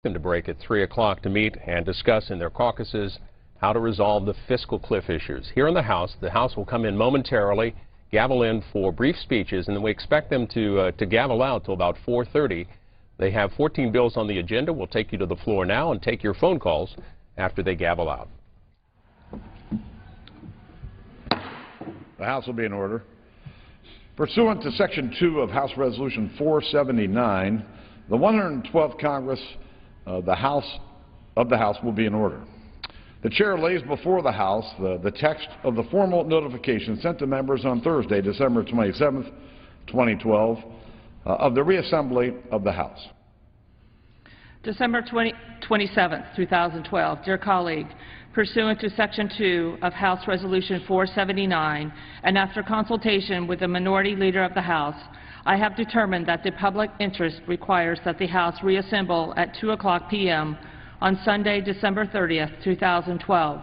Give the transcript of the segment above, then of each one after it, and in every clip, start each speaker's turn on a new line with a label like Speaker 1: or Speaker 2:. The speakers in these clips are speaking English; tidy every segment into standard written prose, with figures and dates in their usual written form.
Speaker 1: Them to break at 3 o'clock to meet and discuss in their caucuses how to resolve the fiscal cliff issues. Here in the House will come in momentarily, gavel in for brief speeches, and then we expect them to gavel out till about 4:30. They have 14 bills on the agenda. We'll take you to the floor now and take your phone calls after they gavel out.
Speaker 2: The House will be in order. Pursuant to Section 2 of House Resolution 479, the 112th Congress of the House will be in order. The Chair lays before the House the text of the formal notification sent to members on Thursday, December 27, 2012, of the reassembly of the House.
Speaker 3: December 27, 2012. Dear colleague, pursuant to Section 2 of House Resolution 479, and after consultation with the Minority Leader of the House, I have determined that the public interest requires that the House reassemble at 2:00 p.m. on Sunday, December 30, 2012.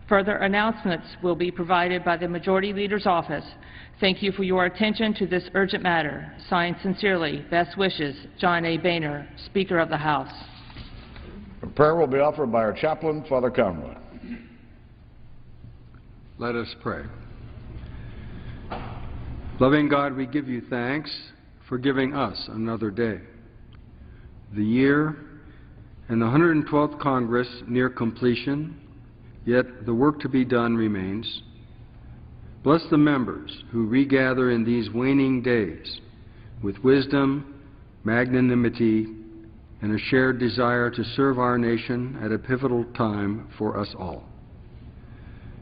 Speaker 3: Further announcements will be provided by the Majority Leader's office. Thank you for your attention to this urgent matter. Signed sincerely, best wishes, John A. Boehner, Speaker of the House.
Speaker 2: A prayer will be offered by our chaplain, Father Conroy.
Speaker 4: Let us pray. Loving God, we give you thanks for giving us another day. The year and the 112th Congress near completion, yet the work to be done remains. Bless the members who regather in these waning days with wisdom, magnanimity, and a shared desire to serve our nation at a pivotal time for us all.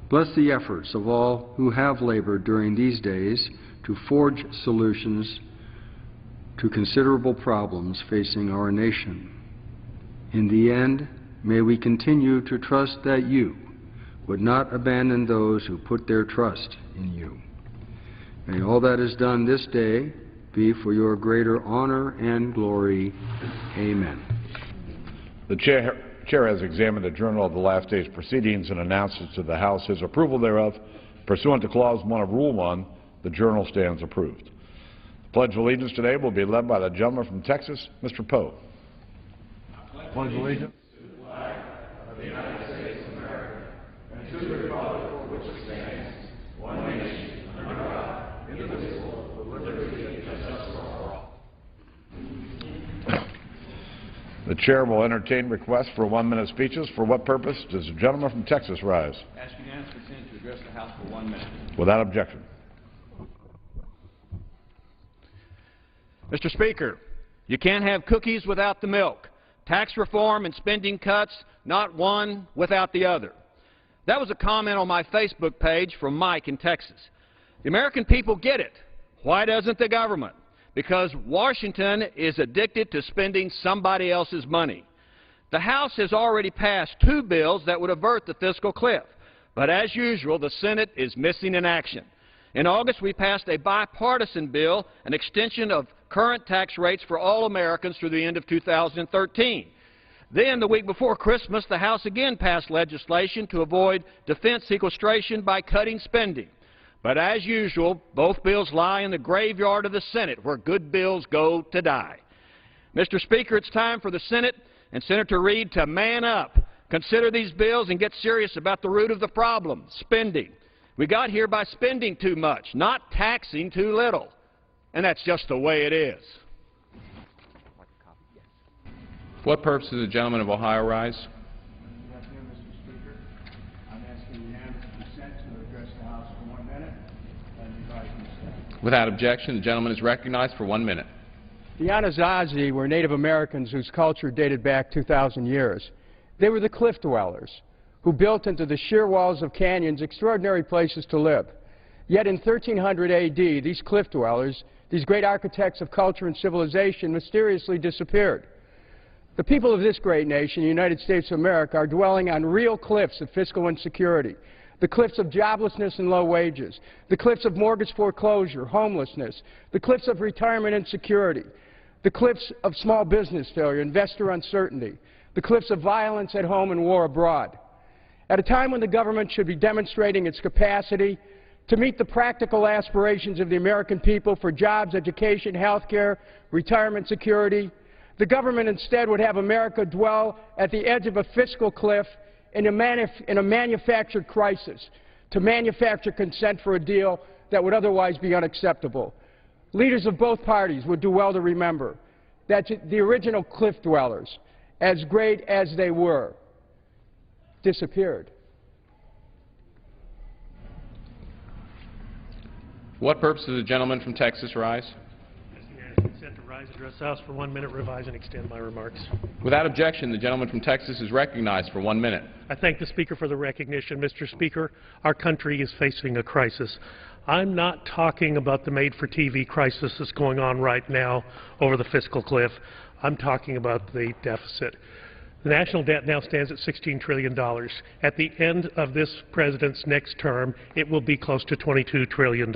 Speaker 4: Bless the efforts of all who have labored during these days to forge solutions to considerable problems facing our nation. In the end, may we continue to trust that you would not abandon those who put their trust in you. May all that is done this day be for your greater honor and glory. Amen.
Speaker 2: The Chair has examined the Journal of the last day's proceedings and announces to the House his approval thereof. Pursuant to Clause 1 of Rule 1, the Journal stands approved. The Pledge of Allegiance today will be led by the gentleman from Texas, Mr. Poe.
Speaker 5: Pledge allegiance to the flag of the United States of America and to the republic for which it stands, one nation, under God, indivisible, with liberty and justice for all.
Speaker 2: The Chair will entertain requests for 1-minute speeches. For what purpose does the gentleman from Texas rise?
Speaker 6: Ask unanimous consent to address the House for 1 minute.
Speaker 2: Without objection.
Speaker 6: Mr. Speaker, you can't have cookies without the milk. Tax reform and spending cuts, not one without the other. That was a comment on my Facebook page from Mike in Texas. The American people get it. Why doesn't the government? Because Washington is addicted to spending somebody else's money. The House has already passed 2 bills that would avert the fiscal cliff. But as usual, the Senate is missing in action. In August, we passed a bipartisan bill, an extension of current tax rates for all Americans through the end of 2013. Then, the week before Christmas, the House again passed legislation to avoid defense sequestration by cutting spending. But as usual, both bills lie in the graveyard of the Senate, where good bills go to die. Mr. Speaker, it's time for the Senate and Senator Reid to man up, consider these bills, and get serious about the root of the problem, spending. We got here by spending too much, not taxing too little. And that's just the way it is.
Speaker 1: For what purpose does the gentleman of Ohio rise?
Speaker 5: Mr. Speaker, I'm asking unanimous consent to address the House for 1 minute and divide consent.
Speaker 1: Without objection, the gentleman is recognized for 1 minute.
Speaker 7: The Anasazi were Native Americans whose culture dated back 2,000 years. They were the cliff dwellers who built into the sheer walls of canyons extraordinary places to live. Yet in 1300 A.D., these cliff dwellers, these great architects of culture and civilization, mysteriously disappeared. The people of this great nation, the United States of America, are dwelling on real cliffs of fiscal insecurity, the cliffs of joblessness and low wages, the cliffs of mortgage foreclosure, homelessness, the cliffs of retirement insecurity, the cliffs of small business failure, investor uncertainty, the cliffs of violence at home and war abroad. At a time when the government should be demonstrating its capacity to meet the practical aspirations of the American people for jobs, education, health care, retirement security, The government instead would have America dwell at the edge of a fiscal cliff in a manufactured crisis to manufacture consent for a deal that would otherwise be unacceptable. Leaders of both parties would do well to remember that the original cliff dwellers, as great as they were, disappeared.
Speaker 8: For what purpose does the gentleman from Texas rise?
Speaker 9: Consent to rise, address the House for 1 minute, revise and extend my remarks.
Speaker 8: Without objection, the gentleman from Texas is recognized for 1 minute.
Speaker 9: I thank the Speaker for the recognition. Mr. Speaker, our country is facing a crisis. I'm not talking about the made-for-TV crisis that's going on right now over the fiscal cliff. I'm talking about the deficit. The national debt now stands at $16 trillion. At the end of this president's next term, it will be close to $22 trillion.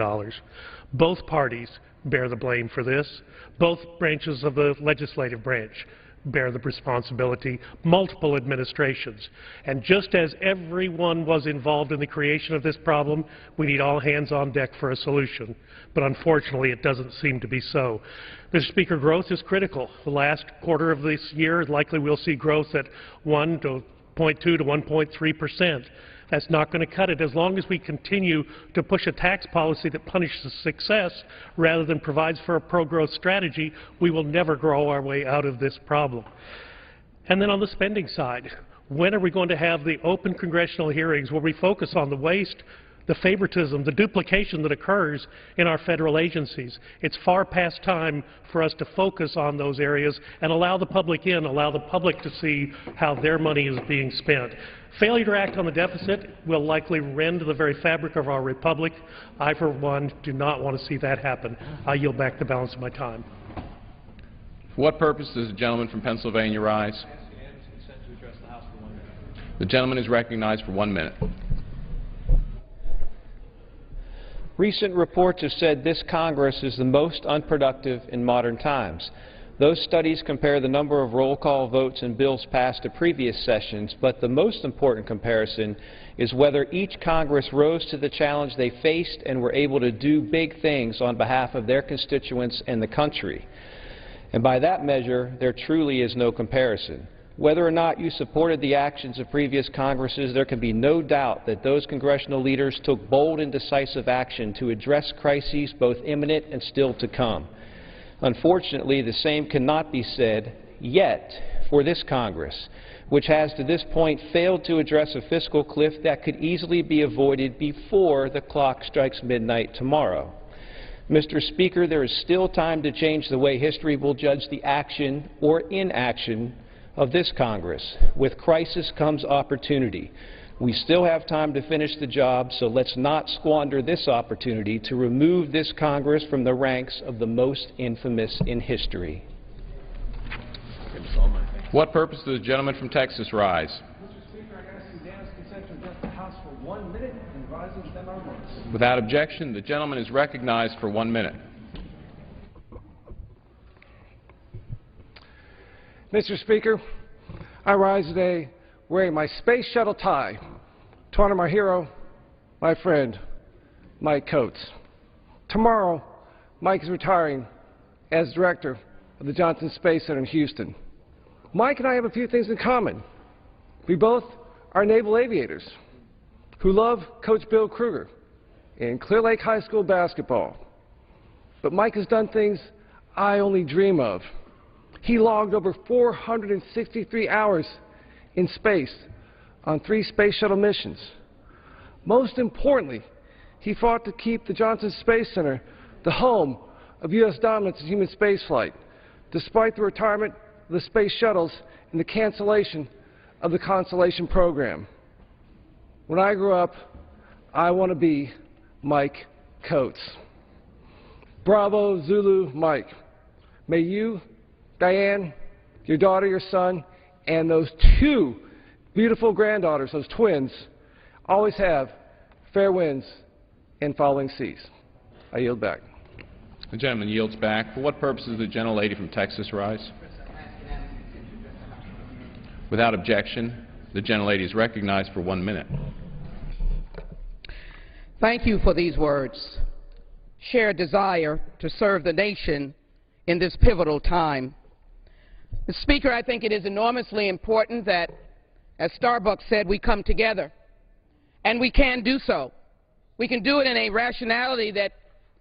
Speaker 9: Both parties bear the blame for this. Both branches of the legislative branch bear the responsibility, multiple administrations. And just as everyone was involved in the creation of this problem, we need all hands on deck for a solution. But unfortunately, it doesn't seem to be so. Mr. Speaker, growth is critical. The last quarter of this year, likely we'll see growth at 1.2 to 1.3%. That's not going to cut it. As long as we continue to push a tax policy that punishes success rather than provides for a pro-growth strategy, we will never grow our way out of this problem. And then on the spending side, when are we going to have the open congressional hearings where we focus on the waste, the favoritism, the duplication that occurs in our federal agencies? It's far past time for us to focus on those areas and allow the public in, allow the public to see how their money is being spent. Failure to act on the deficit will likely rend the very fabric of our republic. I, for one, do not want to see that happen. I yield back the balance of my time.
Speaker 8: For what purpose does the gentleman from Pennsylvania rise? The gentleman is recognized for 1 minute.
Speaker 10: Recent reports have said this Congress is the most unproductive in modern times. Those studies compare the number of roll call votes and bills passed to previous sessions, but the most important comparison is whether each Congress rose to the challenge they faced and were able to do big things on behalf of their constituents and the country. And by that measure, there truly is no comparison. Whether or not you supported the actions of previous Congresses, there can be no doubt that those congressional leaders took bold and decisive action to address crises both imminent and still to come. Unfortunately, the same cannot be said yet for this Congress, which has to this point failed to address a fiscal cliff that could easily be avoided before the clock strikes midnight tomorrow. Mr. Speaker, there is still time to change the way history will judge the action or inaction of this Congress. With crisis comes opportunity. We still have time to finish the job, so let's not squander this opportunity to remove this Congress from the ranks of the most infamous in history.
Speaker 8: What purpose does the gentleman from Texas rise?
Speaker 5: Mr. Speaker, I ask unanimous consent to address the House for 1 minute and rise and extend my remarks.
Speaker 8: Without objection, the gentleman is recognized for 1 minute.
Speaker 5: Mr. Speaker, I rise today wearing my space shuttle tie to honor my hero, my friend, Mike Coates. Tomorrow, Mike is retiring as director of the Johnson Space Center in Houston. Mike and I have a few things in common. We both are naval aviators who love Coach Bill Kruger in Clear Lake High School basketball. But Mike has done things I only dream of. He logged over 463 hours in space on 3 space shuttle missions. Most importantly, he fought to keep the Johnson Space Center the home of U.S. dominance in human spaceflight, despite the retirement of the space shuttles and the cancellation of the Constellation program. When I grow up, I want to be Mike Coates. Bravo, Zulu, Mike. May you, Diane, your daughter, your son, and those 2 beautiful granddaughters, those twins, always have fair winds and following seas. I yield back.
Speaker 8: The gentleman yields back. For what purpose does the gentlelady from Texas rise? Without objection, the gentlelady is recognized for 1 minute.
Speaker 11: Thank you for these words. Shared desire to serve the nation in this pivotal time. Mr. Speaker, I think it is enormously important that, as Starbucks said, we come together. And we can do so. We can do it in a rationality that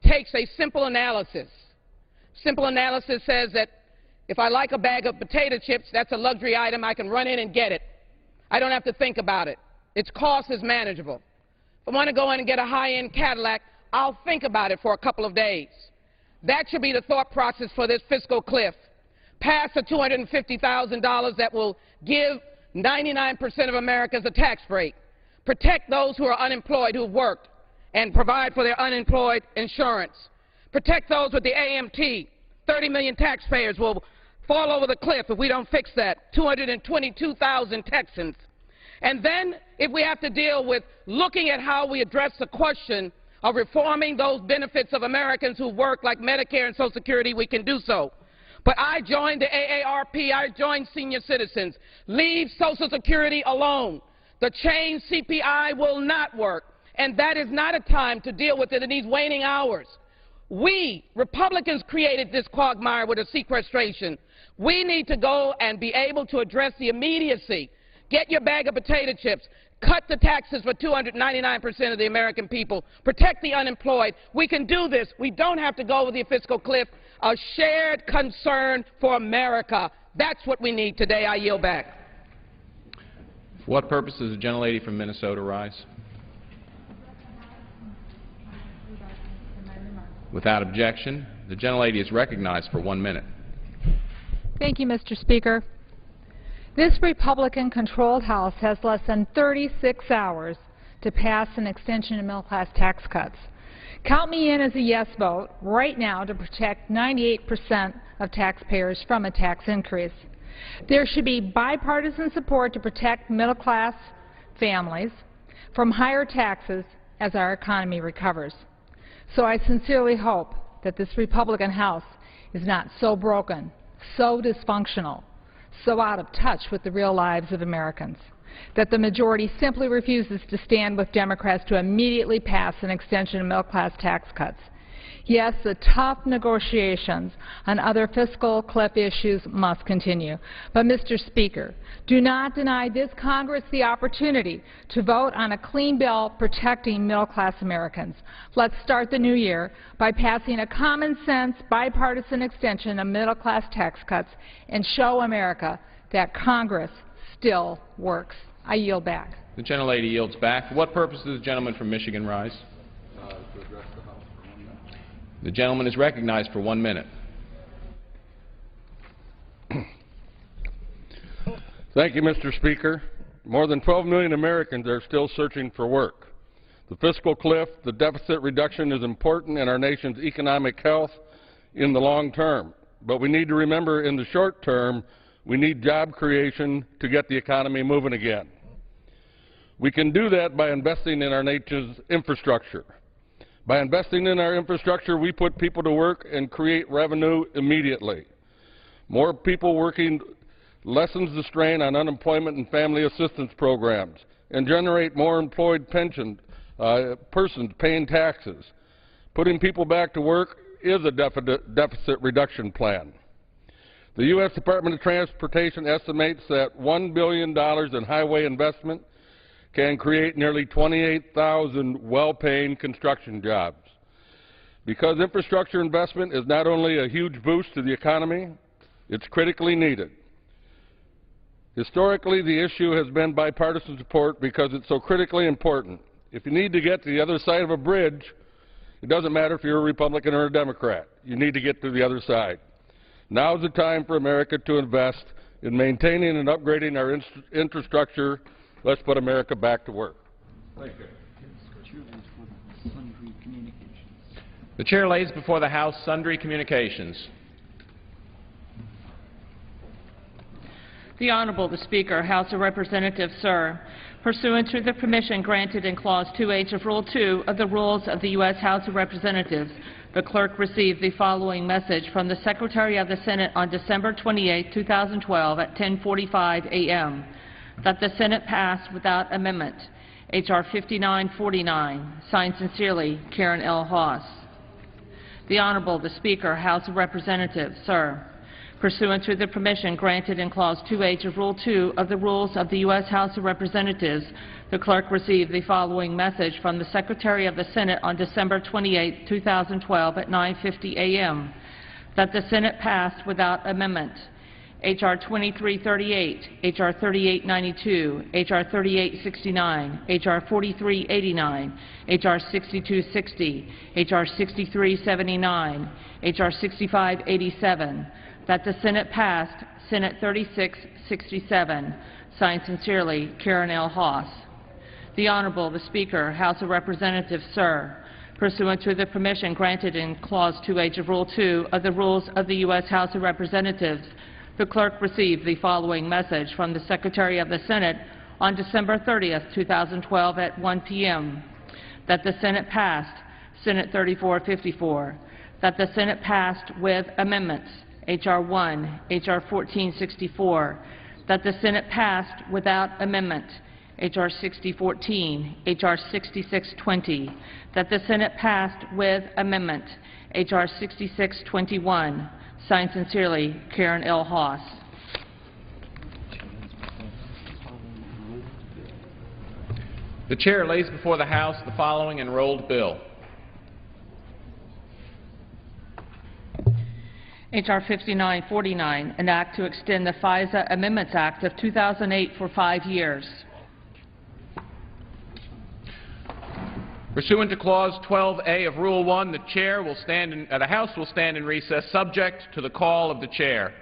Speaker 11: takes a simple analysis. Simple analysis says that if I like a bag of potato chips, that's a luxury item. I can run in and get it. I don't have to think about it. Its cost is manageable. If I want to go in and get a high-end Cadillac, I'll think about it for a couple of days. That should be the thought process for this fiscal cliff. Pass the $250,000 that will give 99% of Americans a tax break. Protect those who are unemployed who've worked and provide for their unemployed insurance. Protect those with the AMT. 30 million taxpayers will fall over the cliff if we don't fix that. 222,000 Texans. And then if we have to deal with looking at how we address the question of reforming those benefits of Americans who work like Medicare and Social Security, we can do so. But I joined the AARP, I joined senior citizens. Leave Social Security alone. The change CPI will not work, and that is not a time to deal with it in these waning hours. We, Republicans, created this quagmire with a sequestration. We need to go and be able to address the immediacy. Get your bag of potato chips. Cut the taxes for 299% of the American people. Protect the unemployed. We can do this. We don't have to go over the fiscal cliff. A shared concern for America. That's what we need today. I yield back.
Speaker 8: For what purpose does the gentlelady from Minnesota rise? Without objection, the gentlelady is recognized for 1 minute.
Speaker 12: Thank you, Mr. Speaker. This Republican-controlled House has less than 36 hours to pass an extension of middle-class tax cuts. Count me in as a yes vote right now to protect 98% of taxpayers from a tax increase. There should be bipartisan support to protect middle-class families from higher taxes as our economy recovers. So I sincerely hope that this Republican House is not so broken, so dysfunctional, so out of touch with the real lives of Americans, that the majority simply refuses to stand with Democrats to immediately pass an extension of middle-class tax cuts. Yes, the tough negotiations on other fiscal cliff issues must continue. But, Mr. Speaker, do not deny this Congress the opportunity to vote on a clean bill protecting middle-class Americans. Let's start the new year by passing a common-sense, bipartisan extension of middle-class tax cuts and show America that Congress still works. I yield back.
Speaker 8: The gentlelady yields back. For what purpose does the gentleman from Michigan rise? The gentleman is recognized for 1 minute.
Speaker 13: Thank you, Mr. Speaker. More than 12 million Americans are still searching for work. The fiscal cliff, the deficit reduction is important in our nation's economic health in the long term. But we need to remember in the short term, we need job creation to get the economy moving again. We can do that by investing in our nation's infrastructure. By investing in our infrastructure, we put people to work and create revenue immediately. More people working lessens the strain on unemployment and family assistance programs and generate more employed persons paying taxes. Putting people back to work is a deficit reduction plan. The U.S. Department of Transportation estimates that $1 billion in highway investment can create nearly 28,000 well-paying construction jobs. Because infrastructure investment is not only a huge boost to the economy, it's critically needed. Historically, the issue has been bipartisan support because it's so critically important. If you need to get to the other side of a bridge, it doesn't matter if you're a Republican or a Democrat. You need to get to the other side. Now is the time for America to invest in maintaining and upgrading our infrastructure. Let's put America back to work. Thank you.
Speaker 8: The chair lays before the House sundry communications.
Speaker 3: The Honorable the Speaker, House of Representatives, sir. Pursuant to the permission granted in Clause 2H of Rule 2 of the Rules of the U.S. House of Representatives, the clerk received the following message from the Secretary of the Senate on December 28, 2012 at 10:45 a.m. that the Senate pass without amendment H.R. 5949. Signed sincerely, Karen L. Haas. The Honorable the Speaker, House of Representatives, sir. Pursuant to the permission granted in Clause 2H of Rule 2 of the Rules of the U.S. House of Representatives, the clerk received the following message from the Secretary of the Senate on December 28, 2012 at 9:50 a.m. that the Senate passed without amendment H.R. 2338, H.R. 3892, H.R. 3869, H.R. 4389, H.R. 6260, H.R. 6379, H.R. 6587, that the Senate passed Senate 3667. Signed sincerely, Karen L. Haas. The Honorable, the Speaker, House of Representatives, sir, pursuant to the permission granted in Clause 2H of Rule 2 of the Rules of the U.S. House of Representatives, the clerk received the following message from the Secretary of the Senate on December 30, 2012 at 1 p.m. that the Senate passed Senate 3454, that the Senate passed with amendments H.R. 1, H.R. 1464, that the Senate passed without amendment H.R. 6014, H.R. 6620, that the Senate passed with amendment H.R. 6621. Signed sincerely, Karen L. Haas.
Speaker 8: The Chair lays before the House the following enrolled bill.
Speaker 3: H.R. 5949, an act to extend the FISA Amendments Act of 2008 for 5 years.
Speaker 8: Pursuant to Clause 12A of Rule 1, the House will stand in recess subject to the call of the Chair.